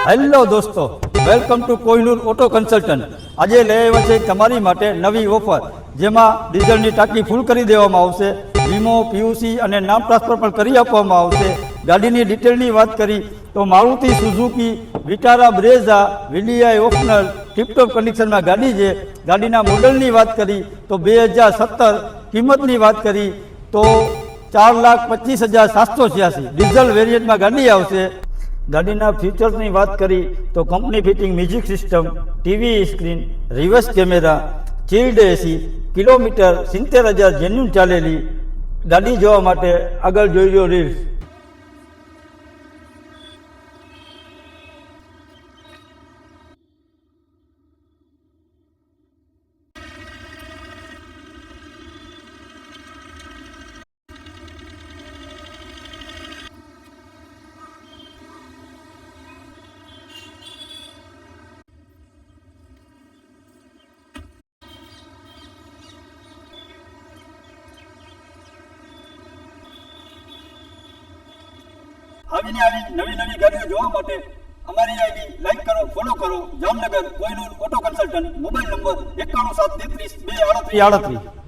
Hello દોસ્તો, welcome to Kohinoor auto consultant. આજે લઈ આવ્યા છે તમારી માટે નવી ઓફર, જેમાં ડીઝલની ટાંકી ફૂલ કરી દેવામાં આવશે, વીમો, પીયુસી અને નામ ટ્રાન્સફર પણ કરી આપવામાં આવશે. ગાડીની ડિટેલની વાત કરી તો મારુતિ સુઝુકી વિટારા બ્રેઝા વિલિયાઈ ઓપ્શનલ ટીપટોપ કન્ડિશનમાં ગાડી છે. ગાડીના મોડલની વાત કરી તો 2017, કિંમતની વાત કરી તો 4,25,786 ડીઝલ વેરિયન્ટમાં ગાડી આવશે. ગાડીના ફીચર્સની વાત કરી તો company fitting music system, TV screen, reverse camera, chilled AC, kilometre 70,000 genuine ચાલેલી. ગાડી જોવા માટે આગળ જોઈ લો રીલ્સ. આવી નવી ગાડીઓ જોવા માટે અમારી આઈડી લાઈક કરો, ફોલો કરો. Jamnagar Kohinoor auto consultant. Mobile number 9173323838.